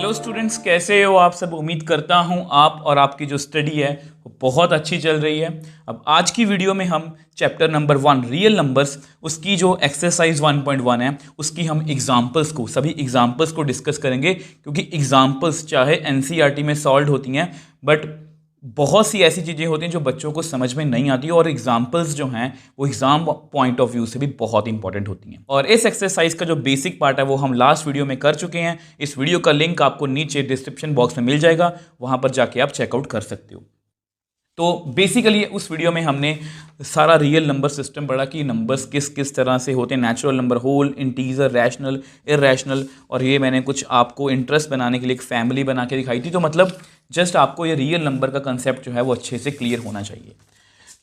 Hello students, कैसे हो आप सब। उम्मीद करता हूं आप और आपकी जो स्टडी है वो बहुत अच्छी चल रही है। अब आज की वीडियो में हम चैप्टर नंबर 1 रियल नंबर्स उसकी जो एक्सरसाइज 1.1 है उसकी हम सभी एग्जाम्पल्स को डिस्कस करेंगे, क्योंकि एग्जाम्पल्स चाहे एनसीईआरटी में सॉल्व होती हैं बट बहुत सी ऐसी चीज़ें होती हैं जो बच्चों को समझ में नहीं आती, और एग्जाम्पल्स जो हैं वो एग्जाम पॉइंट ऑफ व्यू से भी बहुत इंपॉर्टेंट होती हैं। और इस एक्सरसाइज का जो बेसिक पार्ट है वो हम लास्ट वीडियो में कर चुके हैं। इस वीडियो का लिंक आपको नीचे डिस्क्रिप्शन बॉक्स में मिल जाएगा, वहां पर जाके आप चेकआउट कर सकते हो। तो बेसिकली उस वीडियो में हमने सारा रियल नंबर सिस्टम पढ़ा कि नंबर्स किस किस तरह से होते हैं, natural number, whole, integer, rational, irrational, और ये मैंने कुछ आपको इंटरेस्ट बनाने के लिए एक फैमिली बना के दिखाई थी। तो मतलब जस्ट आपको ये रियल नंबर का कंसेप्ट जो है वो अच्छे से क्लियर होना चाहिए।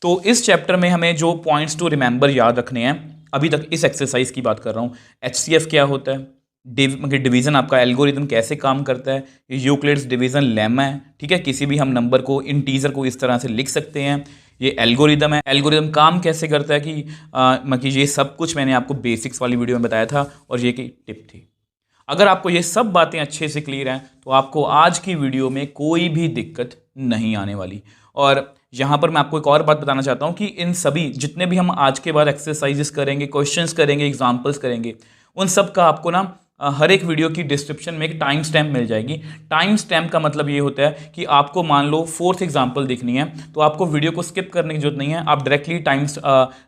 तो इस चैप्टर में हमें जो पॉइंट्स टू रिमेंबर याद रखने हैं, अभी तक इस एक्सरसाइज की बात कर रहा हूँ। HCF क्या होता है, डिवीज़न आपका एल्गोरिदम कैसे काम करता है, यूक्लिड्स डिवीज़न लेमा है, ठीक है। किसी भी हम नंबर को, इंटीजर को इस तरह से लिख सकते हैं। ये एल्गोरिदम है, एल्गोरिदम काम कैसे करता है कि मतलब ये सब कुछ मैंने आपको बेसिक्स वाली वीडियो में बताया था, और ये की टिप थी। अगर आपको ये सब बातें अच्छे से क्लियर हैं तो आपको आज की वीडियो में कोई भी दिक्कत नहीं आने वाली। और यहाँ पर मैं आपको एक और बात बताना चाहता हूँ कि इन सभी जितने भी हम आज के बाद एक्सरसाइजेस करेंगे, क्वेश्चंस करेंगे, एग्जांपल्स करेंगे, उन सब का आपको ना हर एक वीडियो की डिस्क्रिप्शन में एक टाइम स्टैम्प मिल जाएगी। टाइम स्टैम्प का मतलब ये होता है कि आपको मान लो 4th एग्जाम्पल देखनी है तो आपको वीडियो को स्किप करने की जरूरत नहीं है। आप डायरेक्टली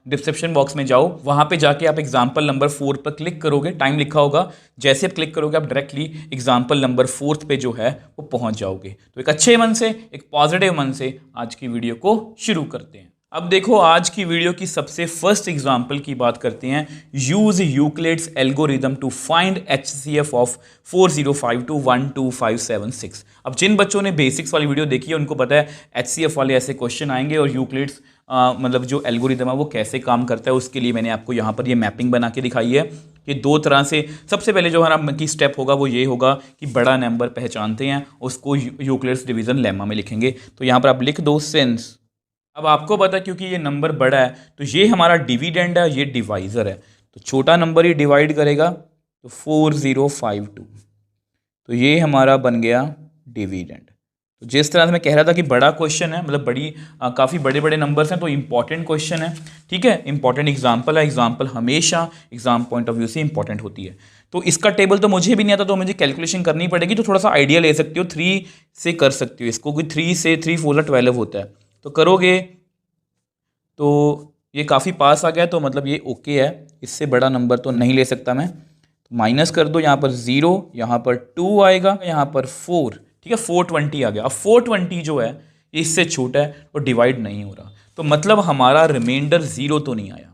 डिस्क्रिप्शन बॉक्स में जाओ, वहां पे जाके आप एग्जाम्पल नंबर 4 पर क्लिक करोगे, टाइम लिखा होगा, जैसे आप क्लिक करोगे आप डायरेक्टली एग्जाम्पल नंबर 4 पे जो है वो पहुंच जाओगे। तो एक अच्छे मन से, एक पॉजिटिव मन से आज की वीडियो को शुरू करते हैं। अब देखो, आज की वीडियो की सबसे फर्स्ट एग्जांपल की बात करते हैं। Use Euclid's algorithm to find HCF of 4052125576। अब जिन बच्चों ने बेसिक्स वाली वीडियो देखी है उनको पता है HCF वाले ऐसे क्वेश्चन आएंगे, और यूक्लिड्स मतलब जो एल्गोरिदम है वो कैसे काम करता है उसके लिए मैंने आपको यहाँ पर ये मैपिंग बना के दिखाई है कि दो तरह से। सबसे पहले जो हमारा की स्टेप होगा वो ये होगा कि बड़ा नंबर पहचानते हैं, उसको यूक्लिड्स डिवीजन लेमा में लिखेंगे। तो यहाँ पर आप लिख दो सिंस। अब आपको पता है क्योंकि ये नंबर बड़ा है तो ये हमारा डिविडेंड है, ये डिवाइज़र है, तो छोटा नंबर ही डिवाइड करेगा, तो 4052, तो ये हमारा बन गया डिविडेंड। तो जिस तरह से मैं कह रहा था कि बड़ा क्वेश्चन है, मतलब काफ़ी बड़े बड़े नंबर्स हैं, तो इंपॉर्टेंट क्वेश्चन है, ठीक है, इंपॉर्टेंट एग्जाम्पल है। एग्जाम्पल हमेशा एग्जाम पॉइंट ऑफ व्यू से इंपॉर्टेंट होती है। तो इसका टेबल तो मुझे भी नहीं आता, तो मुझे कैलकुलेशन करनी पड़ेगी, तो थोड़ा सा आइडिया ले सकती हो, 3 से कर सकती हो इसको, कि 3 से 3 4 12 होता है, तो करोगे तो ये काफ़ी पास आ गया, तो मतलब ये ओके है, इससे बड़ा नंबर तो नहीं ले सकता मैं। तो माइनस कर दो, यहाँ पर 0, यहाँ पर 2 आएगा, यहाँ पर 4, ठीक है, 420 आ गया। अब 420 जो है ये इससे छोटा है तो डिवाइड नहीं हो रहा, तो मतलब हमारा रिमाइंडर 0 तो नहीं आया।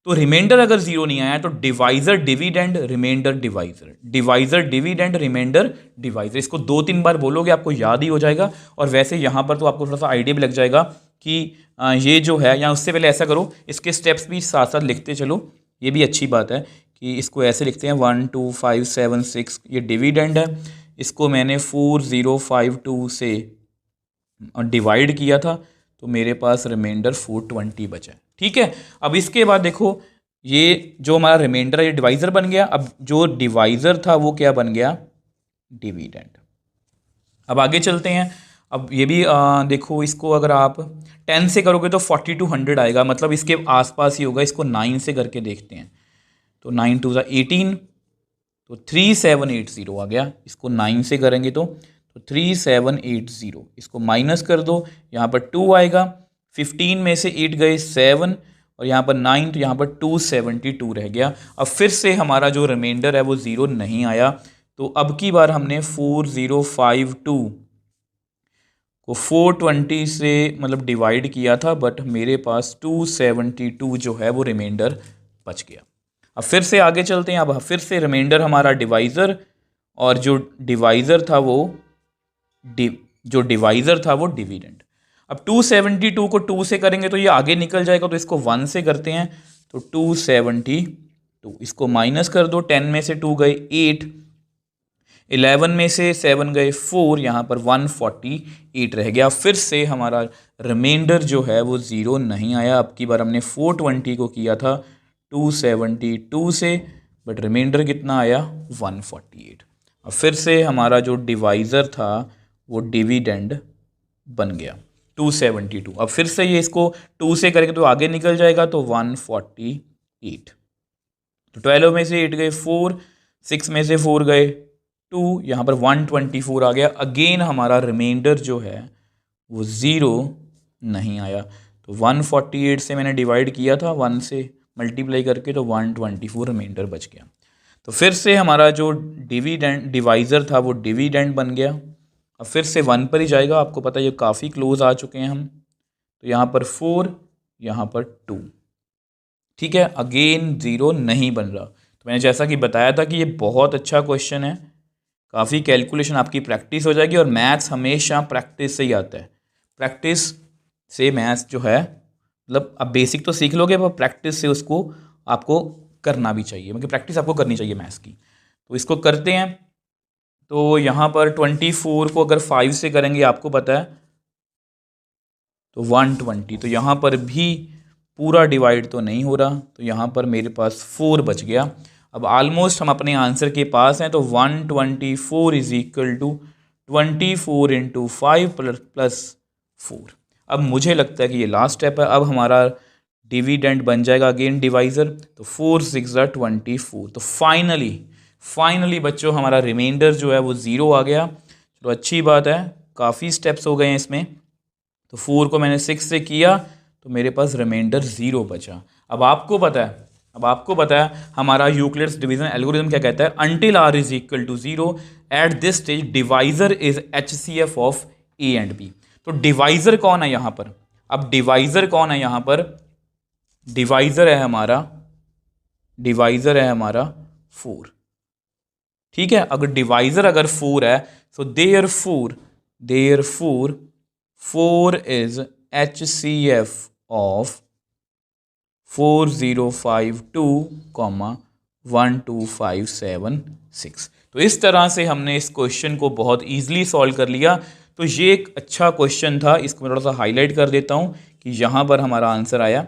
तो रिमाइंडर अगर 0 नहीं आया तो divisor dividend remainder divisor, divisor dividend remainder divisor, इसको 2-3 बार बोलोगे आपको याद ही हो जाएगा। और वैसे यहाँ पर तो आपको थोड़ा सा आइडिया भी लग जाएगा कि ये जो है, या उससे पहले ऐसा करो, इसके स्टेप्स भी साथ साथ लिखते चलो, ये भी अच्छी बात है कि इसको ऐसे लिखते हैं 1 2 5 7 6, ये डिविडेंड है, इसको मैंने 4052 से डिवाइड किया था, तो मेरे पास रिमाइंडर 420 बचा है, ठीक है। अब इसके बाद देखो, ये जो हमारा रिमाइंडर है ये डिवाइज़र बन गया। अब जो डिवाइज़र था वो क्या बन गया, डिविडेंड। अब आगे चलते हैं। अब ये भी देखो, इसको अगर आप 10 से करोगे तो 4200 आएगा, मतलब इसके आसपास ही होगा। इसको 9 से करके देखते हैं, तो 9 2 18, तो 3780 आ गया। इसको 9 से करेंगे तो 3780, इसको माइनस कर दो, यहाँ पर 2 आएगा, 15 में से 8 गए 7, और यहाँ पर 9, तो यहाँ पर 272 रह गया। अब फिर से हमारा जो रिमाइंडर है वो 0 नहीं आया, तो अब की बार हमने 4052 को 420 से मतलब डिवाइड किया था, बट मेरे पास 272 जो है वो रिमाइंडर बच गया। अब फिर से आगे चलते हैं। अब फिर से रिमाइंडर हमारा डिवाइज़र, और जो डिवाइज़र था वो डिविडेंड। अब 272 को 2 से करेंगे तो ये आगे निकल जाएगा, तो इसको 1 से करते हैं, तो 272, इसको माइनस कर दो, 10 में से 2 गए 8, 11 में से 7 गए 4, यहाँ पर 148 रह गया। फिर से हमारा रिमाइंडर जो है वो 0 नहीं आया। अब की बार हमने 420 को किया था 272 से, बट रिमाइंडर कितना आया, 148। अब फिर से हमारा जो डिवाइज़र था वो डिविडेंड बन गया 272। अब फिर से ये इसको 2 से करेंगे तो आगे निकल जाएगा, तो 148। तो 12 में से 8 गए 4, 6 में से 4 गए 2, यहाँ पर 124 आ गया। अगेन हमारा रिमाइंडर जो है वो 0 नहीं आया। तो 148 से मैंने डिवाइड किया था 1 से मल्टीप्लाई करके, तो 124 रिमाइंडर बच गया। तो फिर से हमारा जो डिविडेंड डिवाइज़र था वो डिविडेंड बन गया। अब फिर से 1 पर ही जाएगा, आपको पता है ये काफ़ी क्लोज आ चुके हैं हम। तो यहाँ पर 4, यहाँ पर 2, ठीक है। अगेन 0 नहीं बन रहा। तो मैंने जैसा कि बताया था कि ये बहुत अच्छा क्वेश्चन है, काफ़ी कैलकुलेशन आपकी प्रैक्टिस हो जाएगी। और मैथ्स हमेशा प्रैक्टिस से ही आता है। प्रैक्टिस से मैथ्स जो है, मतलब अब बेसिक तो सीख लोगे पर प्रैक्टिस से उसको आपको करना भी चाहिए, मतलब प्रैक्टिस आपको करनी चाहिए मैथ्स की। तो इसको करते हैं। तो यहाँ पर 24 को अगर 5 से करेंगे आपको पता है तो 120। तो यहाँ पर भी पूरा डिवाइड तो नहीं हो रहा, तो यहाँ पर मेरे पास 4 बच गया। अब ऑलमोस्ट हम अपने आंसर के पास हैं। तो 124 is equal to 24 into 5 plus 4। अब मुझे लगता है कि ये लास्ट स्टेप है। अब हमारा डिविडेंड बन जाएगा अगेन डिवाइज़र। तो 4 6 24। तो फाइनली बच्चों हमारा रिमाइंडर जो है वो 0 आ गया। तो अच्छी बात है, काफ़ी स्टेप्स हो गए हैं इसमें। तो 4 को मैंने 6 से किया तो मेरे पास रिमाइंडर 0 बचा। अब आपको पता है हमारा यूक्लिड्स डिवीजन एल्गोरिथम क्या कहता है, until r is equal to 0 at this stage divisor is HCF of A and B। तो डिवाइजर कौन है यहाँ पर? अब डिवाइजर कौन है यहाँ पर? डिवाइजर है हमारा 4, ठीक है। अगर डिवाइजर अगर 4 है तो देयरफॉर 4 इज HCF ऑफ 4052,12576। तो इस तरह से हमने इस क्वेश्चन को बहुत इजीली सॉल्व कर लिया। तो ये एक अच्छा क्वेश्चन था, इसको मैं थोड़ा सा हाईलाइट कर देता हूँ कि यहाँ पर हमारा आंसर आया।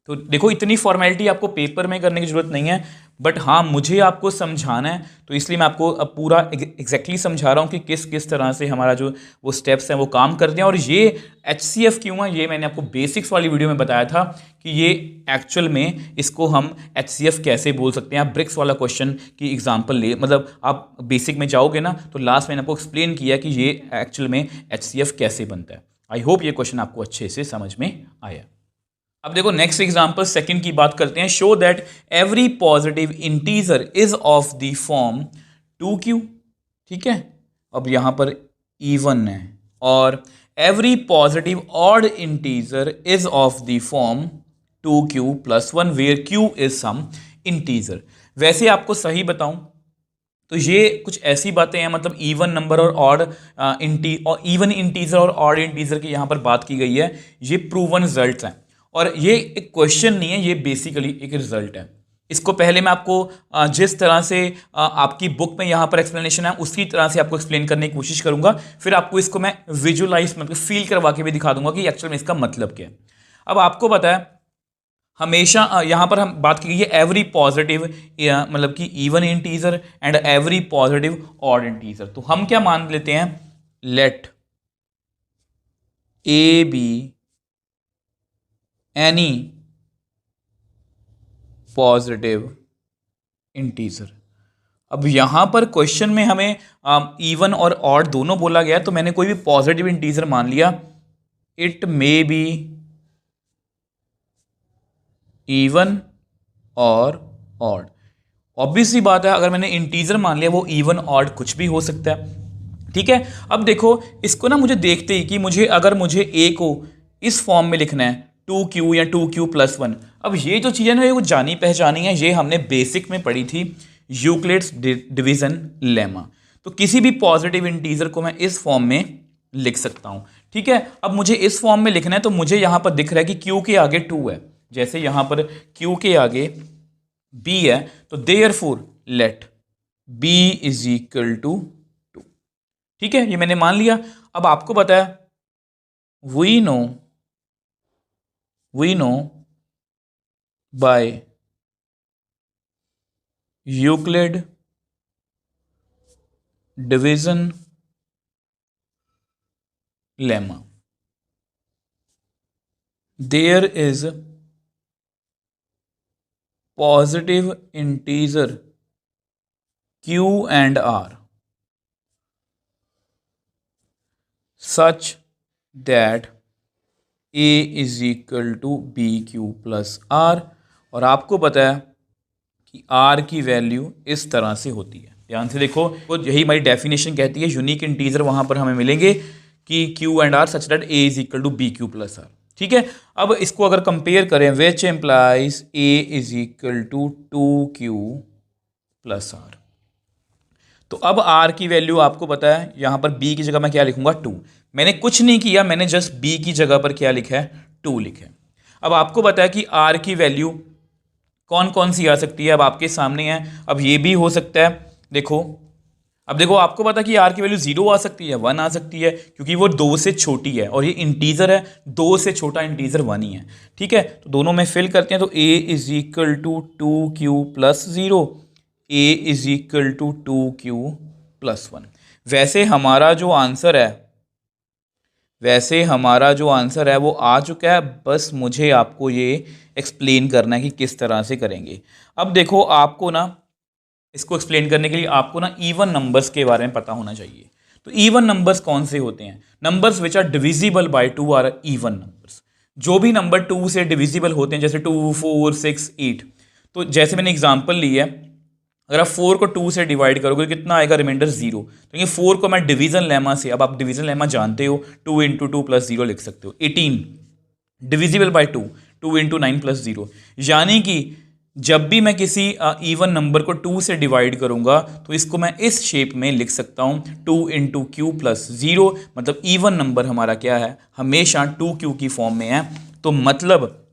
तो देखो इतनी फॉर्मेलिटी आपको पेपर में करने की जरूरत नहीं है, बट हाँ मुझे आपको समझाना है, तो इसलिए मैं आपको अब पूरा एग्जैक्टली समझा रहा हूँ कि किस किस तरह से हमारा जो वो स्टेप्स हैं वो काम करते हैं। और ये HCF क्यों है ये मैंने आपको बेसिक्स वाली वीडियो में बताया था कि ये एक्चुअल में इसको हम HCF कैसे बोल सकते हैं। आप ब्रिक्स वाला क्वेश्चन की एग्जाम्पल ले, मतलब आप बेसिक में जाओगे ना तो लास्ट मैंने आपको एक्सप्लेन किया कि ये एक्चुअल में HCF कैसे बनता है। आई होप ये क्वेश्चन आपको अच्छे से समझ में आया। अब देखो नेक्स्ट एग्जांपल सेकंड की बात करते हैं। Show that every positive integer is of the form 2q, ठीक है। अब यहां पर इवन है। और every positive odd integer is of the form 2q plus 1 where q is some integer. वैसे आपको सही बताऊं तो ये कुछ ऐसी बातें हैं, मतलब इवन नंबर और ऑड इवन इंटीजर और ऑड इंटीजर की यहाँ पर बात की गई है। ये प्रूवन रिजल्ट्स हैं और ये एक क्वेश्चन नहीं है, ये बेसिकली एक रिजल्ट है। इसको पहले मैं आपको जिस तरह से आपकी बुक में यहाँ पर एक्सप्लेनेशन है उसी तरह से आपको एक्सप्लेन करने की कोशिश करूंगा। फिर आपको इसको मैं विजुअलाइज मतलब फील करवा के भी दिखा दूंगा कि एक्चुअल में इसका मतलब क्या है। अब आपको पता है हमेशा यहां पर हम बात की गई है एवरी पॉजिटिव मतलब कि even integer and every positive odd integer. तो हम क्या मान लेते हैं, let a be any positive integer. अब यहां पर क्वेश्चन में हमें इवन और ऑड दोनों बोला गया, तो मैंने कोई भी पॉजिटिव इंटीजर मान लिया। इट मे बी इवन और ऑड। ऑब्वियसली बात है अगर मैंने इंटीजर मान लिया वो इवन ऑड कुछ भी हो सकता है, ठीक है। अब देखो इसको ना मुझे देखते ही कि अगर मुझे ए को इस फॉर्म में लिखना है 2q या 2q प्लस 1। अब ये जो चीज़ें ना ये वो जानी पहचानी है, ये हमने बेसिक में पढ़ी थी, यूक्लिड्स डिवीजन लेमा। तो किसी भी पॉजिटिव इंटीजर को मैं इस फॉर्म में लिख सकता हूं, ठीक है। अब मुझे इस फॉर्म में लिखना है तो मुझे यहां पर दिख रहा है कि q के आगे 2 है, जैसे यहां पर q के आगे b है तो therefore let b is equal to 2, ठीक है। ये मैंने मान लिया। अब आपको पता है we know by Euclid division lemma, there is positive integer q and r such that a is equal to bq plus r, और आपको पता है कि r की वैल्यू इस तरह से होती है। ध्यान से देखो, तो यही हमारी डेफिनेशन कहती है, यूनिक इंटीजर वहां पर हमें मिलेंगे कि q and r such that a is equal to b q plus r. ठीक है, अब इसको अगर कंपेयर करें, which implies a is equal to 2q plus r, तो अब r की वैल्यू आपको पता है, यहां पर b की जगह मैं क्या लिखूंगा 2। मैंने कुछ नहीं किया, मैंने जस्ट b की जगह पर क्या लिखा है 2 लिखा है। अब आपको पता है कि r की वैल्यू कौन कौन सी आ सकती है, अब आपके सामने है। अब ये भी हो सकता है, देखो, अब देखो आपको पता है कि r की वैल्यू 0 आ सकती है, 1 आ सकती है, क्योंकि वो 2 से छोटी है और ये इंटीजर है, 2 से छोटा इंटीजर 1 ही है। ठीक है, तो दोनों में फिल करते हैं, तो a is equal to 2q plus 0, a is equal to 2q plus 1। वैसे हमारा जो आंसर है वो आ चुका है, बस मुझे आपको ये एक्सप्लेन करना है कि किस तरह से करेंगे। अब देखो, आपको ना इसको एक्सप्लेन करने के लिए आपको ना इवन नंबर्स के बारे में पता होना चाहिए। तो इवन नंबर्स कौन से होते हैं? Numbers which are divisible by 2 are even numbers. जो भी नंबर 2 से डिविजिबल होते हैं, जैसे 2, 4, 6, 8, तो जैसे मैंने एग्जांपल ली है, अगर आप 4 को 2 से डिवाइड करोगे कितना आएगा? रिमाइंडर 0। तो ये 4 को मैं डिवीजन लेमा से, अब आप डिवीजन लेमा जानते हो, 2 इंटू 2 प्लस 0 लिख सकते हो। 18 डिविजिबल बाय 2, 2 इंटू 9 प्लस 0। यानी कि जब भी मैं किसी इवन नंबर को 2 से डिवाइड करूंगा तो इसको मैं इस शेप में लिख सकता हूं, 2 इंटू क्यू प्लस 0। मतलब इवन नंबर हमारा क्या है? हमेशा 2q की फॉर्म में है। तो मतलब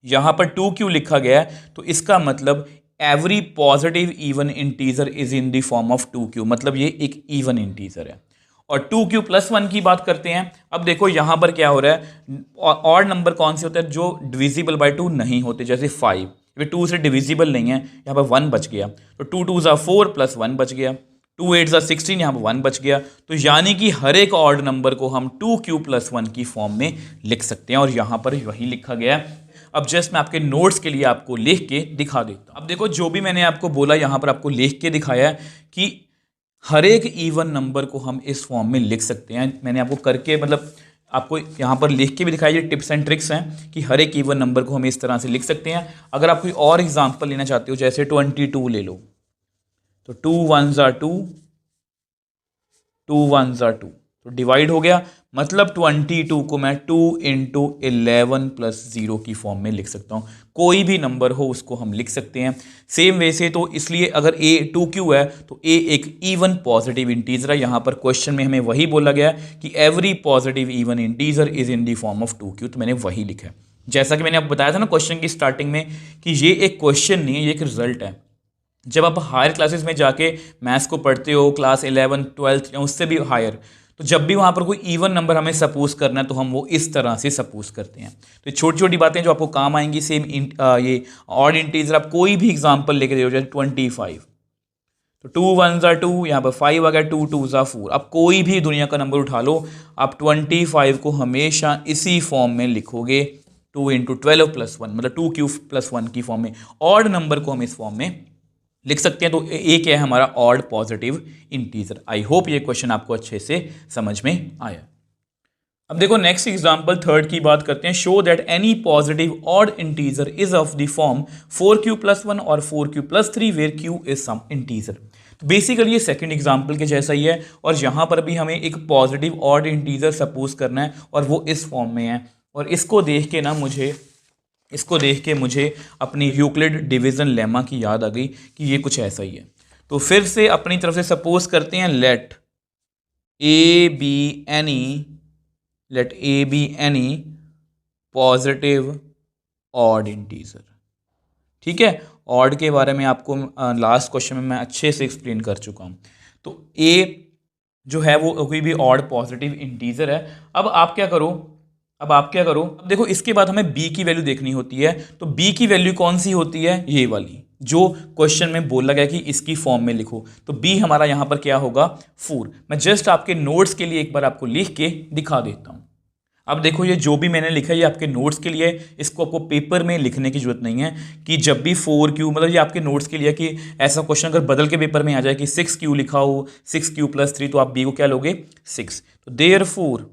यहां पर 2q लिखा गया है, तो इसका मतलब every positive even integer is in the form of 2q, मतलब ये एक इवन इंटीजर है। और 2q प्लस 1 की बात करते हैं। अब देखो यहां पर क्या हो रहा है, ऑड नंबर कौन से होते हैं? जो डिविजिबल बाय 2 नहीं होते, जैसे 5, ये 2 से डिविजिबल नहीं है, यहाँ पर 1 बच गया, तो 2 2 ज़ा 4 प्लस 1 बच गया, 2 8 ज़ा 16, यहाँ पर 1 बच गया। तो यानी कि हर एक ऑड नंबर को हम 2q प्लस 1 की फॉर्म में लिख सकते हैं, और यहाँ पर वही लिखा गया है। अब जस्ट मैं आपके नोट्स के लिए आपको लिख के दिखा देता हूँ। अब देखो, जो भी मैंने आपको बोला यहाँ पर आपको लिख के दिखाया है कि हर एक इवन नंबर को हम इस फॉर्म में लिख सकते हैं। मैंने आपको करके, मतलब आपको यहाँ पर लिख के भी दिखाई, ये टिप्स एंड ट्रिक्स हैं कि हर एक इवन नंबर को हम इस तरह से लिख सकते हैं। अगर आप कोई और एग्जांपल लेना चाहते हो, जैसे 22 ले लो, तो 2 1 ज़ा 2, 2 1 ज़ा 2, तो डिवाइड हो गया, मतलब 22 को मैं 2 इंटू 11 प्लस 0 की फॉर्म में लिख सकता हूँ। कोई भी नंबर हो उसको हम लिख सकते हैं सेम वे से। तो इसलिए अगर a 2q है तो a एक इवन पॉजिटिव इंटीजर है। यहाँ पर क्वेश्चन में हमें वही बोला गया कि every positive even integer is in the form of 2q, तो मैंने वही लिखा है। जैसा कि मैंने आपको बताया था ना क्वेश्चन की स्टार्टिंग में कि ये एक क्वेश्चन नहीं है, ये एक रिजल्ट है। जब आप हायर क्लासेस में जाके मैथ्स को पढ़ते हो, क्लास 11, 12 या उससे भी हायर, तो जब भी वहाँ पर कोई इवन नंबर हमें सपोज करना है तो हम वो इस तरह से सपोज करते हैं। तो छोटी छोटी बातें जो आपको काम आएंगी। सेम ये ऑड इंटीजर आप कोई भी एग्जांपल लेके दे, जैसे 25, तो 2 1 ज़ा 2, यहाँ पर 5 आ गया, 2 2 ज़ा 4। अब कोई भी दुनिया का नंबर उठा लो, आप 25 को हमेशा इसी फॉर्म में लिखोगे, 2 इंटू 12 प्लस 1, मतलब 2q प्लस 1 की फॉर्म में। ऑड नंबर को हम इस फॉर्म में लिख सकते हैं। तो ए क्या है? हमारा odd positive integer. I hope ये क्वेश्चन आपको अच्छे से समझ में आया। अब देखो नेक्स्ट एग्जांपल 3 की बात करते हैं। Show that any positive odd integer is of the form 4q plus 1 और 4q plus 3 where q is some integer. तो बेसिकली ये सेकंड एग्जांपल के जैसा ही है, और यहां पर भी हमें एक पॉजिटिव ऑड इंटीजर सपोज करना है और वो इस फॉर्म में है। और इसको देख के मुझे अपनी यूक्लिड डिवीजन लेमा की याद आ गई कि ये कुछ ऐसा ही है। तो फिर से अपनी तरफ से सपोज करते हैं, let a be any positive odd integer. ठीक है, ऑड के बारे में आपको लास्ट क्वेश्चन में मैं अच्छे से एक्सप्लेन कर चुका हूं। तो ए जो है वो कोई भी ऑड पॉजिटिव इंटीजर है। अब आप क्या करो, अब देखो इसके बाद हमें b की वैल्यू देखनी होती है। तो b की वैल्यू कौन सी होती है? ये वाली, जो क्वेश्चन में बोला गया कि इसकी फॉर्म में लिखो। तो बी हमारा यहाँ पर क्या होगा 4। मैं जस्ट आपके नोट्स के लिए एक बार आपको लिख के दिखा देता हूँ। अब देखो ये जो भी मैंने लिखा है ये आपके नोट्स के लिए, इसको आपको पेपर में लिखने की जरूरत नहीं है कि जब भी 4Q, मतलब ये आपके नोट्स के लिए कि ऐसा क्वेश्चन अगर बदल के पेपर में आ जाए कि 6Q लिखा हो 6Q+3, तो आप बी को क्या लोगे 6। तो therefore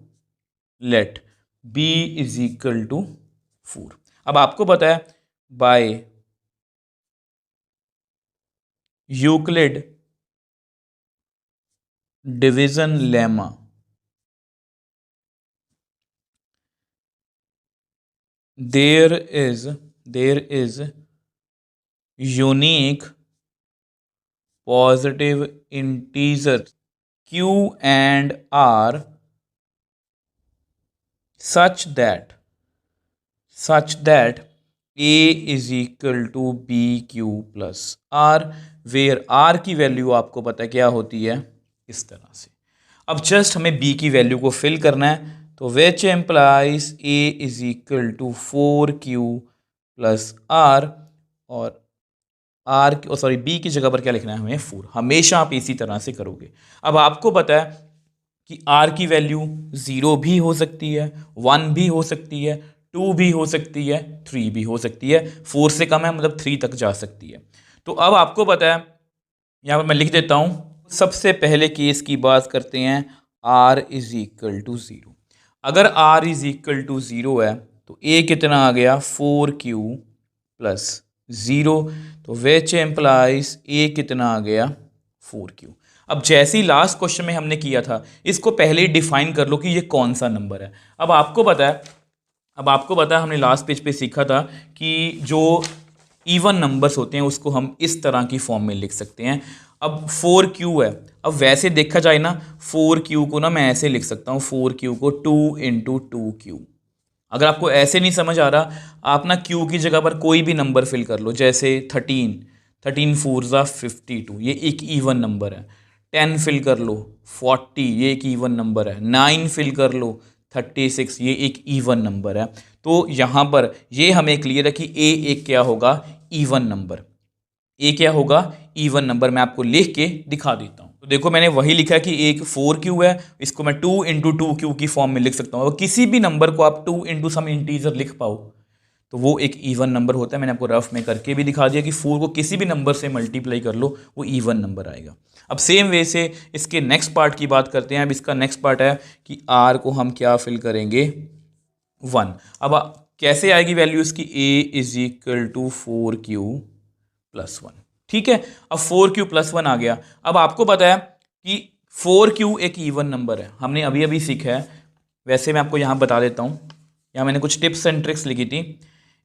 let b is equal to 4। अब आपको पता है by Euclid division lemma there is unique positive integer q and r such that a is equal to bq plus r, where r की वैल्यू आपको पता है क्या होती है इस तरह से। अब जस्ट हमें b की वैल्यू को फिल करना है, तो which implies a is equal to 4Q plus r, और r सॉरी b की जगह पर क्या लिखना है हमें 4। हमेशा आप इसी तरह से करोगे। अब आपको पता है कि r की वैल्यू 0 भी हो सकती है, 1 भी हो सकती है, 2 भी हो सकती है, 3 भी हो सकती है, 4 से कम है मतलब 3 तक जा सकती है। तो अब आपको पता है, यहाँ पर मैं लिख देता हूँ। सबसे पहले केस की बात करते हैं, r इज इक्वल टू 0। अगर r इज इक्वल टू 0 है तो a कितना आ गया 4Q प्लस 0, तो विच एम्प्लाइज a कितना आ गया 4Q। अब जैसे ही लास्ट क्वेश्चन में हमने किया था, इसको पहले ही डिफाइन कर लो कि ये कौन सा नंबर है। अब आपको पता है हमने लास्ट पेज पे सीखा था कि जो इवन नंबर्स होते हैं उसको हम इस तरह की फॉर्म में लिख सकते हैं। अब 4Q है, अब वैसे देखा जाए ना 4Q को ना मैं ऐसे लिख सकता हूँ, 4Q को 2 इंटू 2Q। अगर आपको ऐसे नहीं समझ आ रहा, आप ना Q की जगह पर कोई भी नंबर फिल कर लो, जैसे 13 4 ज़ा 52, ये एक इवन नंबर है। 10 फिल कर लो 40, ये एक इवन नंबर है। 9 फिल कर लो 36, ये एक इवन नंबर है। तो यहाँ पर ये हमें क्लियर है कि ए एक क्या होगा इवन नंबर। ए क्या होगा इवन नंबर। मैं आपको लिख के दिखा देता हूँ। तो देखो मैंने वही लिखा है कि एक 4Q है, इसको मैं 2 इंटू 2Q की फॉर्म में लिख सकता हूँ। और किसी भी नंबर को आप 2 इंटू सम इंटीजर लिख पाओ तो वो एक इवन नंबर होता है। मैंने आपको रफ में करके भी दिखा दिया कि 4 को किसी भी नंबर से मल्टीप्लाई कर लो वो इवन नंबर आएगा। अब सेम वे से इसके नेक्स्ट पार्ट की बात करते हैं। अब इसका नेक्स्ट पार्ट है कि r को हम क्या फिल करेंगे 1। अब कैसे आएगी वैल्यू इसकी, a is equal to 4Q plus 1। ठीक है, अब 4Q प्लस 1 आ गया। अब आपको पता है कि 4Q एक इवन नंबर है, हमने अभी अभी सीखा है। वैसे मैं आपको यहाँ बता देता हूँ, यहाँ मैंने कुछ टिप्स एंड ट्रिक्स लिखी थी।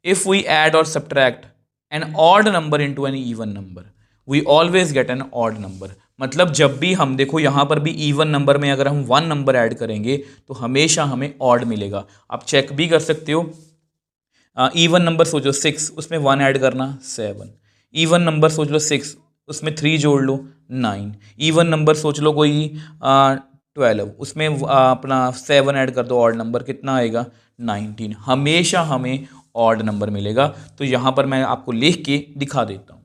इफ़ वी ऐड और subtract an odd number into an even number we always get an odd number. मतलब जब भी हम देखो यहाँ पर भी इवन नंबर में अगर हम 1 नंबर ऐड करेंगे तो हमेशा हमें ऑड मिलेगा। आप चेक भी कर सकते हो। इवन नंबर सोचो 6, उसमें 1 ऐड करना 7। इवन नंबर सोच लो 6, उसमें 3 जोड़ लो 9। इवन नंबर सोच लो कोई 12, उसमें अपना 7 ऐड कर दो, ऑड नंबर कितना आएगा 19। हमेशा हमें ऑड नंबर मिलेगा। तो यहाँ पर मैं आपको लिख के दिखा देता हूँ।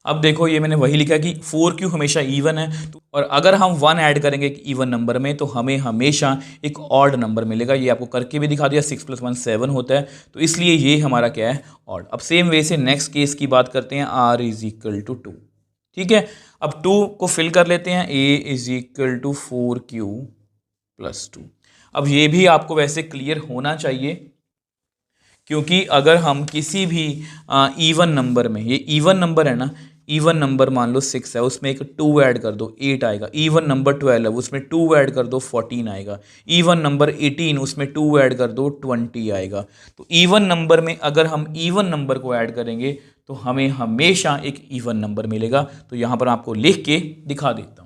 अब देखो ये मैंने वही लिखा कि 4Q हमेशा इवन है, और अगर हम 1 ऐड करेंगे एक इवन नंबर में तो हमें हमेशा एक ऑड नंबर मिलेगा। ये आपको करके भी दिखा दिया, 6 + 1 7 होता है, तो इसलिए ये हमारा क्या है ऑड। अब सेम वे से नेक्स्ट केस की बात करते हैं, r इज इक्वल टू 2। ठीक है, अब 2 को फिल कर लेते हैं, a is equal to 4Q plus 2। अब ये भी आपको वैसे क्लियर होना चाहिए, क्योंकि अगर हम किसी भी इवन नंबर में, ये इवन नंबर है ना, इवन नंबर मान लो 6 है, उसमें एक 2 ऐड कर दो 8 आएगा। इवन नंबर 12 है, उसमें 2 ऐड कर दो 14 आएगा। इवन नंबर 18, उसमें 2 ऐड कर दो 20 आएगा। तो इवन नंबर में अगर हम इवन नंबर को ऐड करेंगे तो हमें हमेशा एक इवन नंबर मिलेगा। तो यहाँ पर आपको लिख के दिखा देता हूँ।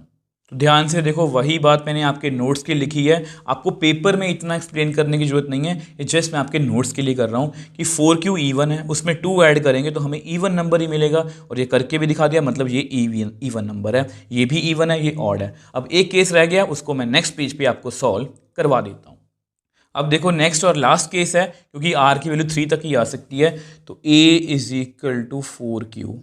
तो ध्यान से देखो, वही बात मैंने आपके नोट्स के लिखी है। आपको पेपर में इतना एक्सप्लेन करने की जरूरत नहीं है, ये जस्ट मैं आपके नोट्स के लिए कर रहा हूँ कि 4Q इवन है, उसमें 2 ऐड करेंगे तो हमें इवन नंबर ही मिलेगा। और ये करके भी दिखा दिया, मतलब ये इवन नंबर है, ये भी इवन है, ये ऑड है। अब एक केस रह गया, उसको मैं नेक्स्ट पेज पे आपको सॉल्व करवा देता हूँ। अब देखो नेक्स्ट और लास्ट केस है, क्योंकि r की वैल्यू 3 तक ही आ सकती है। तो a is equal to 4Q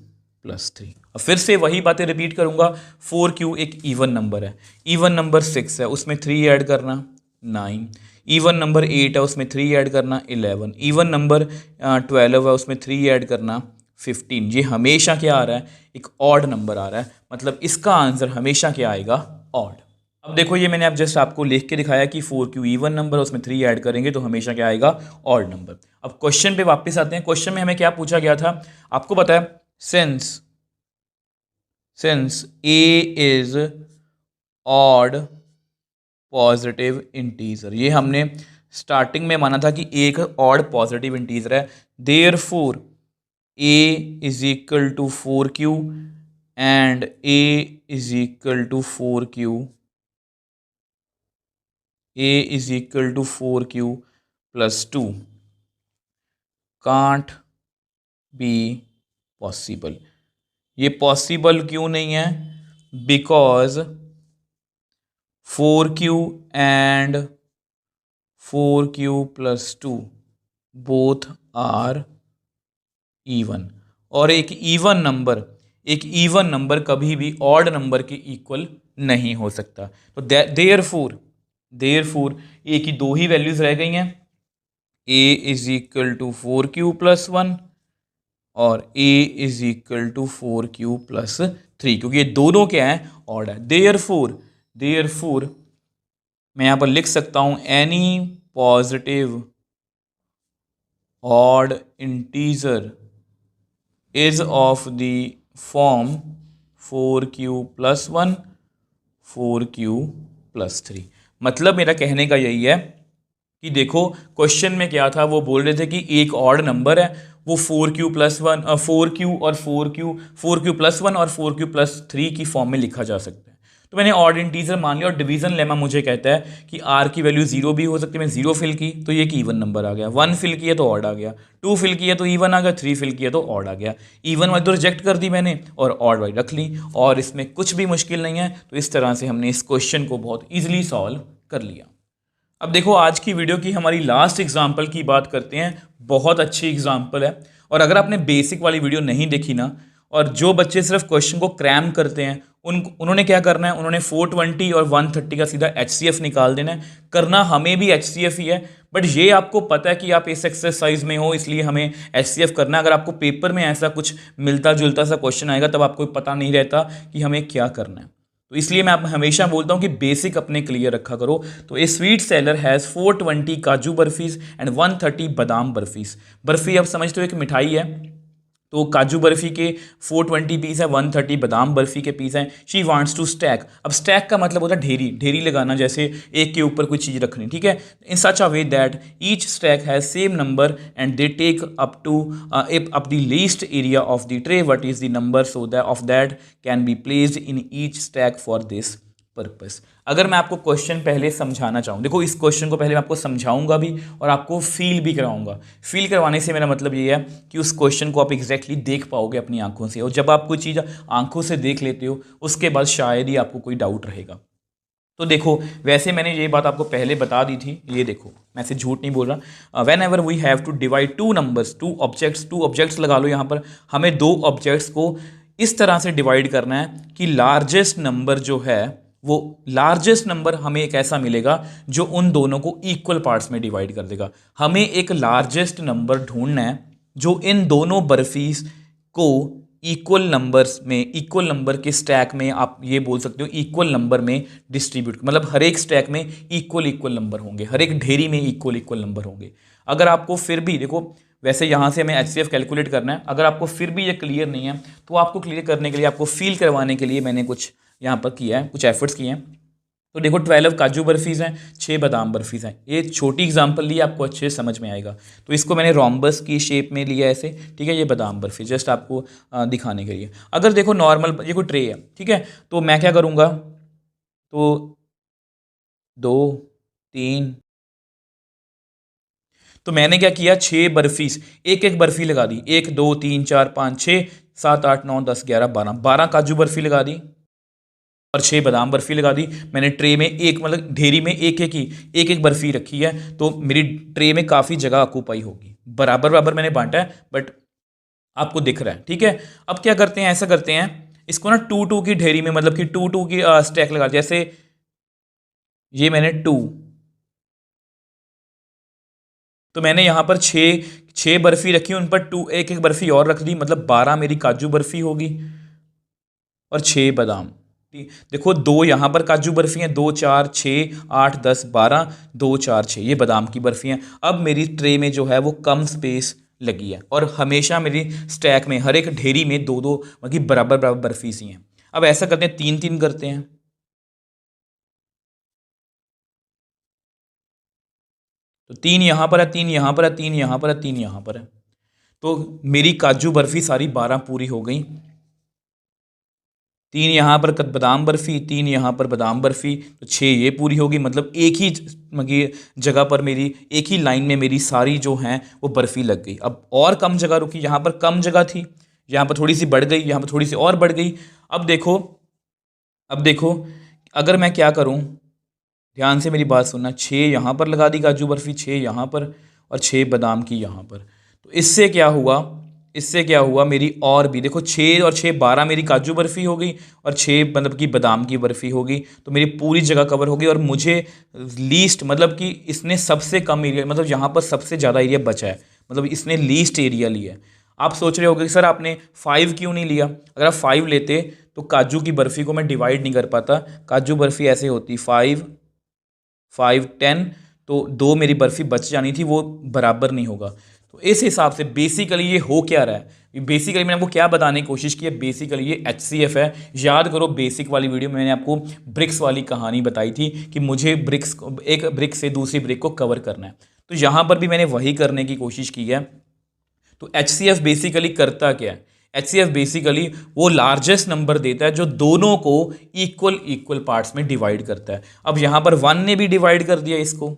plus 3। अब फिर से वही बातें रिपीट करूंगा। 4q एक इवन नंबर है, इवन नंबर 6 है, उसमें 3 ऐड करना 9। इवन नंबर 8 है, उसमें 3 ऐड करना 11। इवन नंबर 12 है, उसमें 3 ऐड करना 15। ये हमेशा क्या आ रहा है, एक ऑड नंबर आ रहा है, मतलब इसका आंसर हमेशा क्या आएगा, ऑड। अब देखो ये मैंने अब जस्ट आपको लिख के दिखाया कि 4q इवन नंबर, उसमें 3 ऐड करेंगे तो हमेशा क्या आएगा, ऑड नंबर। अब क्वेश्चन पे वापस आते हैं। क्वेश्चन में हमें क्या पूछा गया था, आपको पता है, since a is odd positive integer, ये हमने स्टार्टिंग में माना था कि एक ऑड पॉजिटिव इंटीजर है, therefore a is equal to 4q and a is equal to 4q, a is equal to 4q plus 2 can't be possible. ये possible क्यों नहीं है, because 4q and 4q plus 2 both are even, और एक even number कभी भी odd number के equal नहीं हो सकता। तो देयरफॉर ए की दो ही वैल्यूज रह गई हैं, a is equal to 4q plus 1 और a is equal to 4q plus 3, क्योंकि ये दोनों क्या है, ऑड है। देयरफॉर मैं यहां पर लिख सकता हूं any positive odd integer is of the form 4q plus 1 4q plus 3। मतलब मेरा कहने का यही है कि देखो क्वेश्चन में क्या था, वो बोल रहे थे कि एक ऑड नंबर है, वो 4q प्लस 1 4q और 4q प्लस 1 और 4q प्लस 3 की फॉर्म में लिखा जा सकता है। तो मैंने ऑड इंटीजर मान लिया, और डिवीजन लेमा मुझे कहता है कि r की वैल्यू 0 भी हो सकती है। मैं 0 फिल की तो ये एक इवन नंबर आ गया, 1 फिल किया तो ऑड आ गया, 2 फिल किया तो इवन आ गया, 3 फिल किया तो ऑड आ गया। इवन वाली तो रिजेक्ट कर दी मैंने और ऑड वाली रख ली, और इसमें कुछ भी मुश्किल नहीं है। तो इस तरह से हमने इस क्वेश्चन को बहुत ईजिली सॉल्व कर लिया। अब देखो आज की वीडियो की हमारी लास्ट एग्जाम्पल की बात करते हैं। बहुत अच्छी एग्जाम्पल है, और अगर आपने बेसिक वाली वीडियो नहीं देखी ना, और जो बच्चे सिर्फ क्वेश्चन को क्रैम करते हैं उन्होंने क्या करना है, उन्होंने 420 और 130 का सीधा HCF निकाल देना है। करना हमें भी HCF ही है, बट ये आपको पता है कि आप इस एक्सरसाइज में हो, इसलिए हमें HCF करना है। अगर आपको पेपर में ऐसा कुछ मिलता जुलता सा क्वेश्चन आएगा तब आपको पता नहीं रहता कि हमें क्या करना है। तो इसलिए मैं हमेशा बोलता हूं कि बेसिक अपने क्लियर रखा करो। तो ए स्वीट सेलर हैज़ 420 काजू बर्फीज एंड 130 बादाम बर्फीज। बर्फी अब समझते हो एक मिठाई है, तो काजू बर्फी के 420 पीस है, 130 बादाम बर्फी के पीस हैं। She wants to stack. अब स्टैक का मतलब होता है ढेरी लगाना, जैसे एक के ऊपर कोई चीज़ रखनी, ठीक है। In such a way that each stack has same number and they take up the least area of the tray, what is the number so that of that can be placed in each stack for this purpose. अगर मैं आपको question पहले समझाना चाहूँ, देखो इस question को पहले मैं आपको समझाऊंगा भी और आपको फील भी कराऊंगा। फील करवाने से मेरा मतलब ये है कि उस क्वेश्चन को आप एग्जैक्टली देख पाओगे अपनी आंखों से, और जब आप कोई चीज़ आंखों से देख लेते हो उसके बाद शायद ही आपको कोई डाउट रहेगा। तो देखो वैसे मैंने ये बात आपको पहले बता दी थी, ये देखो मैं से झूठ नहीं बोल रहा। Whenever we have to divide two numbers, two objects लगा लो यहाँ पर, हमें दो ऑब्जेक्ट्स को इस तरह से डिवाइड करना है कि लार्जेस्ट नंबर जो है वो लार्जेस्ट नंबर हमें एक ऐसा मिलेगा जो उन दोनों को इक्वल पार्ट्स में डिवाइड कर देगा। हमें एक लार्जेस्ट नंबर ढूंढना है जो इन दोनों बर्फीज को इक्वल नंबर के स्टैक में, आप ये बोल सकते हो इक्वल नंबर में डिस्ट्रीब्यूट, मतलब हर एक स्टैक में इक्वल नंबर होंगे, हर एक ढेरी में इक्वल नंबर होंगे। अगर आपको फिर भी देखो, वैसे यहाँ से हमें HCF कैलकुलेट करना है, अगर आपको फिर भी ये क्लियर नहीं है तो आपको क्लियर करने के लिए, आपको फील करवाने के लिए मैंने कुछ यहाँ पर किया है, कुछ एफर्ट्स किए हैं। तो देखो 12 काजू बर्फीज़ हैं, 6 बादाम बर्फीज़ हैं। ये छोटी एग्जांपल ली, आपको अच्छे से समझ में आएगा। तो इसको मैंने रोम्बस की शेप में लिया ऐसे, ठीक है। ये बादाम बर्फी जस्ट आपको दिखाने के लिए। अगर देखो नॉर्मल ये कोई ट्रे है, ठीक है, तो मैं क्या करूँगा, तो 2 3, तो मैंने क्या किया, 6 बर्फीज, एक बर्फी लगा दी, 1 2 3 4 5 6 7 8 9 10 11 12 काजू बर्फी लगा दी और 6 बादाम बर्फी लगा दी। मैंने ट्रे में एक, मतलब ढेरी में एक बर्फी रखी है, तो मेरी ट्रे में काफ़ी जगह ऑक्यूपाई होगी। बराबर मैंने बांटा है, बट आपको दिख रहा है, ठीक है। अब क्या करते हैं, ऐसा करते हैं, इसको ना 2 2 की ढेरी में, मतलब कि 2 2 की स्टैक लगा, जैसे ये मैंने 2, तो मैंने यहाँ पर 6 बर्फी रखी, उन पर 2 एक एक बर्फी और रख दी, मतलब 12 मेरी काजू बर्फी होगी और 6 बादाम। देखो 2 यहाँ पर काजू बर्फी हैं, 2 4 6 8 10 12, 2 4 6 ये बादाम की बर्फी हैं। अब मेरी ट्रे में जो है वो कम स्पेस लगी है, और हमेशा मेरी स्टैक में हर एक ढेरी में 2 2 मतलब बराबर बराबर बर्फी सी हैं। अब ऐसा करते हैं, 3 3 करते हैं, तो 3 यहाँ पर है, 3 यहाँ पर है, 3 यहाँ पर है, 3 यहाँ पर है, तो मेरी काजू बर्फी सारी 12 पूरी हो गई। 3 यहाँ पर बादाम बर्फी, 3 यहाँ पर बादाम बर्फी, तो 6 ये पूरी होगी, मतलब एक ही जगह पर मेरी, एक ही लाइन में मेरी सारी जो हैं वो बर्फी लग गई। अब और कम जगह रुकी, यहाँ पर कम जगह थी, यहाँ पर थोड़ी सी बढ़ गई, यहाँ पर थोड़ी सी और बढ़ गई। अब देखो, अब देखो, अगर मैं क्या करूँ, ध्यान से मेरी बात सुनना, 6 यहाँ पर लगा दी काजू बर्फी, 6 यहाँ पर, और 6 बादाम की यहाँ पर, तो इससे क्या हुआ, इससे क्या हुआ, मेरी और भी देखो 6 और 6 12 मेरी काजू बर्फी हो गई, और 6 मतलब कि बादाम की बर्फी हो गई, तो मेरी पूरी जगह कवर हो गई। और मुझे लीस्ट, मतलब कि इसने सबसे कम एरिया, मतलब यहाँ पर सबसे ज़्यादा एरिया बचा है, मतलब इसने लीस्ट एरिया लिया है। आप सोच रहे होगे कि सर आपने 5 क्यों नहीं लिया, अगर आप 5 लेते तो काजू की बर्फी को मैं डिवाइड नहीं कर पाता। काजू बर्फी ऐसे होती 5 5 10, तो 2 मेरी बर्फी बच जानी थी, वो बराबर नहीं होगा। तो इस हिसाब से बेसिकली ये हो क्या रहा है, बेसिकली मैंने आपको क्या बताने की कोशिश की है, बेसिकली ये HCF है। याद करो बेसिक वाली वीडियो में मैंने आपको ब्रिक्स वाली कहानी बताई थी कि मुझे ब्रिक्स, एक ब्रिक से दूसरी ब्रिक को कवर करना है, तो यहाँ पर भी मैंने वही करने की कोशिश की है। तो HCF बेसिकली करता क्या है, HCF बेसिकली वो लार्जेस्ट नंबर देता है जो दोनों को इक्वल इक्वल पार्ट्स में डिवाइड करता है। अब यहाँ पर 1 ने भी डिवाइड कर दिया इसको,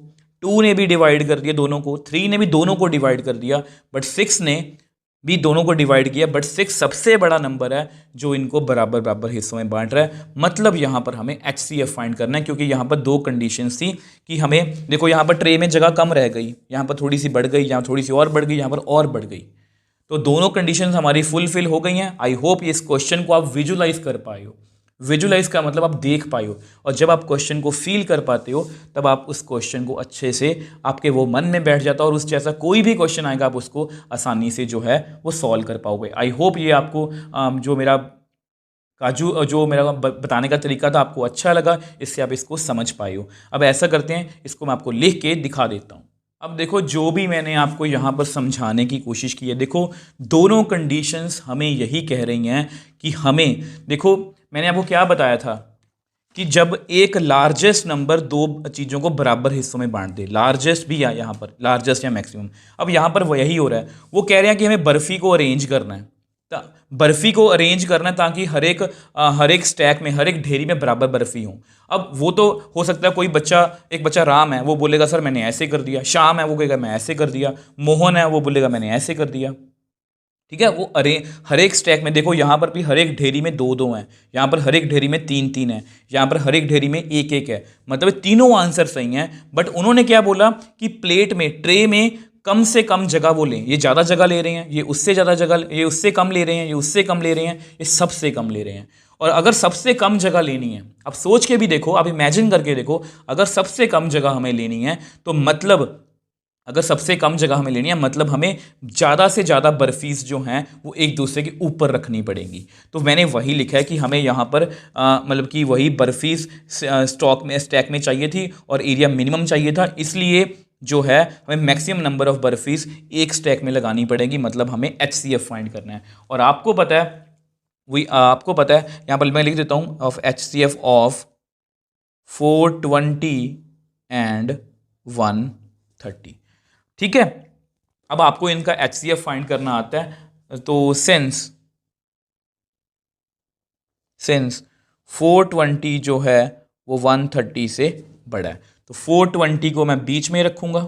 2 ने भी डिवाइड कर दिया दोनों को, 3 ने भी दोनों को डिवाइड कर दिया, बट 6 ने भी दोनों को डिवाइड किया, बट 6 सबसे बड़ा नंबर है जो इनको बराबर बराबर हिस्सों में बांट रहा है। मतलब यहाँ पर हमें HCF फाइंड करना है, क्योंकि यहाँ पर 2 कंडीशंस थी कि हमें, देखो यहाँ पर ट्रे में जगह कम रह गई, यहाँ पर थोड़ी सी बढ़ गई, यहाँ थोड़ी सी और बढ़ गई, यहाँ पर और बढ़ गई, तो दोनों कंडीशंस हमारी फुलफिल हो गई हैं। आई होप इस क्वेश्चन को आप विजुलाइज कर पाए हो। विजुलाइज का मतलब आप देख पाए हो, और जब आप क्वेश्चन को फील कर पाते हो तब आप उस क्वेश्चन को अच्छे से, आपके वो मन में बैठ जाता है, और उस जैसा कोई भी क्वेश्चन आएगा आप उसको आसानी से जो है वो सॉल्व कर पाओगे। आई होप ये आपको जो मेरा जो मेरा बताने का तरीका था आपको अच्छा लगा, इससे आप इसको समझ पाए हो। अब ऐसा करते हैं, इसको मैं आपको लिख के दिखा देता हूँ। अब देखो जो भी मैंने आपको यहाँ पर समझाने की कोशिश की है, देखो दोनों कंडीशंस हमें यही कह रही हैं कि हमें, देखो मैंने आपको क्या बताया था कि जब एक लार्जेस्ट नंबर 2 चीज़ों को बराबर हिस्सों में बांट दे, लार्जेस्ट भी या यहाँ पर लार्जेस्ट या मैक्सिमम, अब यहाँ पर वही हो रहा है। वो कह रहे हैं कि हमें बर्फ़ी को अरेंज करना है, बर्फ़ी को अरेंज करना है ताकि हर एक स्टैक में, हर एक ढेरी में बराबर बर्फ़ी हो। अब वो तो हो सकता है कोई बच्चा, एक बच्चा राम है वो बोलेगा सर मैंने ऐसे कर दिया, श्याम है वो कहेगा मैं ऐसे कर दिया, मोहन है वो बोलेगा मैंने ऐसे कर दिया, ठीक है। वो अरे हर एक स्टैक में देखो यहाँ पर भी हर एक ढेरी में 2 2 हैं, यहाँ पर हर एक ढेरी में 3 3 है, यहाँ पर हर एक ढेरी में 1 1 है, मतलब तीनों आंसर सही हैं। बट उन्होंने क्या बोला कि प्लेट में, ट्रे में कम से कम जगह वो लें, ये ज़्यादा जगह ले रहे हैं, ये उससे ज़्यादा जगह, ये उससे कम ले रहे हैं, ये उससे कम ले रहे हैं, ये सबसे कम ले रहे हैं। और अगर सबसे कम जगह लेनी है, अब सोच के भी देखो, आप इमेजिन करके देखो, अगर सबसे कम जगह हमें लेनी है तो मतलब, अगर सबसे कम जगह हमें लेनी है मतलब हमें ज़्यादा से ज़्यादा बर्फीज जो हैं वो एक दूसरे के ऊपर रखनी पड़ेंगी। तो मैंने वही लिखा है कि हमें यहाँ पर मतलब कि वही बर्फीज स्टैक में चाहिए थी, और एरिया मिनिमम चाहिए था, इसलिए जो है हमें मैक्सिमम नंबर ऑफ बर्फीज एक स्टैक में लगानी पड़ेगी, मतलब हमें HCF फाइंड करना है। और आपको पता है, वही आपको पता है, यहाँ पर मैं लिख देता हूँ ऑफ HCF ऑफ 420 एंड 130, ठीक है। अब आपको इनका HCF फाइंड करना आता है, तो सिंस 420 जो है वो 130 से बड़ा है, तो 420 को मैं बीच में रखूंगा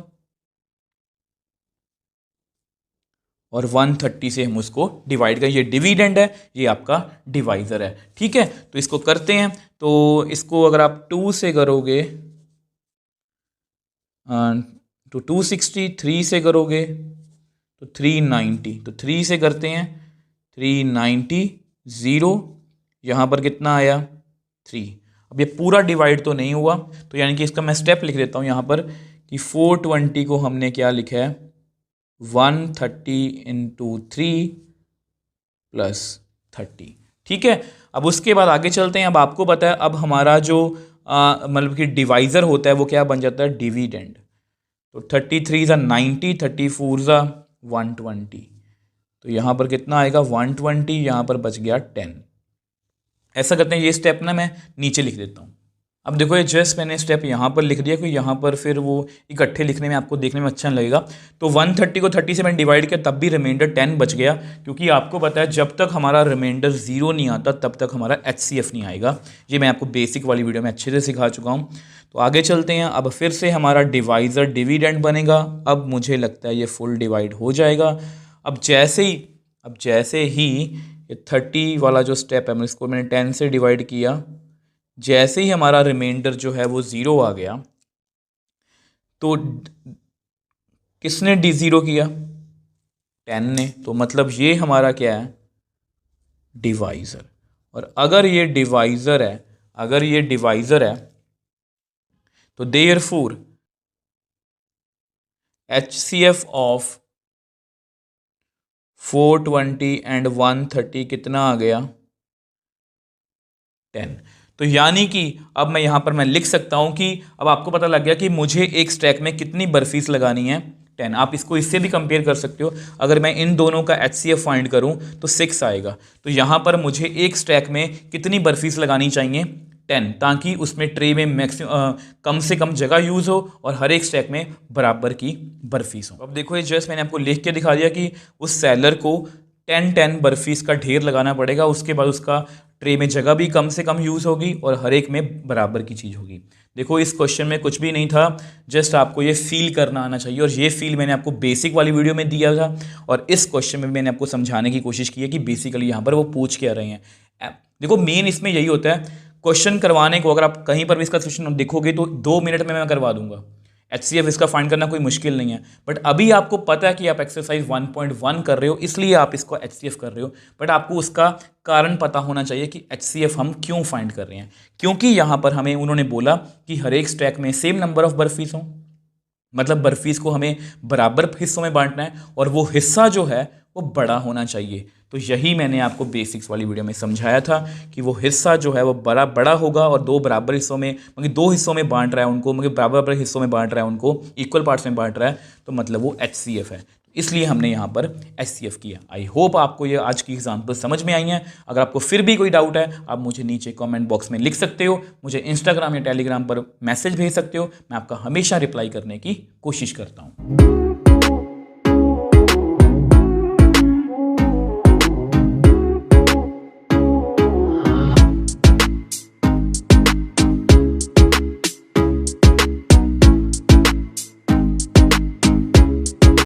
और 130 से हम उसको डिवाइड करें, ये डिविडेंड है, ये आपका डिवाइजर है, ठीक है। तो इसको करते हैं, तो इसको अगर आप 2 से करोगे तो 260, 3 से करोगे तो 390, तो 3 से करते हैं 390, 0, यहाँ पर कितना आया 3। अब ये पूरा डिवाइड तो नहीं हुआ, तो यानी कि इसका मैं स्टेप लिख देता हूँ यहाँ पर कि 420 को हमने क्या लिखा है 130 इंटू 3 प्लस 30। ठीक है, अब उसके बाद आगे चलते हैं। अब आपको पता है अब हमारा जो मतलब कि डिवाइज़र होता है वो क्या बन जाता है डिविडेंड। तो 33 ज़ा 90, 34 ज़ा 120, तो यहाँ पर कितना आएगा 120, यहाँ पर बच गया 10। ऐसा करते हैं, ये स्टेप ना मैं नीचे लिख देता हूँ। अब देखो ये जस्ट मैंने स्टेप यहाँ पर लिख दिया, क्योंकि यहाँ पर फिर वो इकट्ठे लिखने में आपको देखने में अच्छा नहीं लगेगा। तो 130 को 30 से मैंने डिवाइड किया, तब भी रिमाइंडर 10 बच गया, क्योंकि आपको पता है जब तक हमारा रिमाइंडर 0 नहीं आता तब तक हमारा HCF नहीं आएगा। ये मैं आपको बेसिक वाली वीडियो में अच्छे से सिखा चुका हूँ। तो आगे चलते हैं। अब फिर से हमारा डिवाइज़र डिविडेंड बनेगा। अब मुझे लगता है ये फुल डिवाइड हो जाएगा। अब जैसे ही ये 30 वाला जो स्टेप है इसको मैंने 10 से डिवाइड किया, जैसे ही हमारा रिमाइंडर जो है वो 0 आ गया, तो किसने D0 किया 10 ने, तो मतलब ये हमारा क्या है डिवाइज़र। और अगर ये डिवाइज़र है तो देयरफॉर HCF ऑफ 420 एंड 130 कितना आ गया 10। तो यानी कि अब मैं यहाँ पर लिख सकता हूँ कि अब आपको पता लग गया कि मुझे एक स्टैक में कितनी बर्फीस लगानी है 10। आप इसको इससे भी कंपेयर कर सकते हो। अगर मैं इन दोनों का HCF फाइंड करूँ तो 6 आएगा। तो यहाँ पर मुझे एक स्टैक में कितनी बर्फीस लगानी चाहिए 10, ताकि उसमें ट्रे में मैक्सिमम कम से कम जगह यूज़ हो और हर एक स्टैक में बराबर की बर्फीस हो। अब देखो ये जस्ट मैंने आपको लिख के दिखा दिया कि उस सेलर को 10 बर्फीस का ढेर लगाना पड़ेगा। उसके बाद उसका ट्रे में जगह भी कम से कम यूज़ होगी और हर एक में बराबर की चीज़ होगी। देखो इस क्वेश्चन में कुछ भी नहीं था, जस्ट आपको ये फील करना आना चाहिए, और ये फील मैंने आपको बेसिक वाली वीडियो में दिया था, और इस क्वेश्चन में मैंने आपको समझाने की कोशिश की है कि बेसिकली यहाँ पर वो पूछ क्या रहे हैं। देखो मेन इसमें यही होता है, क्वेश्चन करवाने को अगर आप कहीं पर भी इसका क्वेश्चन देखोगे तो 2 मिनट में मैं करवा दूंगा। HCF इसका फाइंड करना कोई मुश्किल नहीं है, बट अभी आपको पता है कि आप एक्सरसाइज 1.1 कर रहे हो इसलिए आप इसको HCF कर रहे हो, बट आपको उसका कारण पता होना चाहिए कि HCF हम क्यों फाइंड कर रहे हैं। क्योंकि यहाँ पर हमें उन्होंने बोला कि हर एक स्टैक में सेम नंबर ऑफ बर्फीस हों, मतलब बर्फीस को हमें बराबर हिस्सों में बांटना है और वो हिस्सा जो है वो बड़ा होना चाहिए। तो यही मैंने आपको बेसिक्स वाली वीडियो में समझाया था कि वो हिस्सा जो है वो बड़ा होगा और 2 बराबर हिस्सों में, मतलब 2 हिस्सों में बांट रहा है उनको, मतलब बराबर हिस्सों में बांट रहा है उनको, इक्वल पार्ट्स में बांट रहा है, तो मतलब वो HCF है। इसलिए हमने यहाँ पर HCF किया। आई होप आपको ये आज की एग्जाम्पल समझ में आई हैं। अगर आपको फिर भी कोई डाउट है आप मुझे नीचे कमेंट बॉक्स में लिख सकते हो, मुझे इंस्टाग्राम या टेलीग्राम पर मैसेज भेज सकते हो, मैं आपका हमेशा रिप्लाई करने की कोशिश करता हूँ।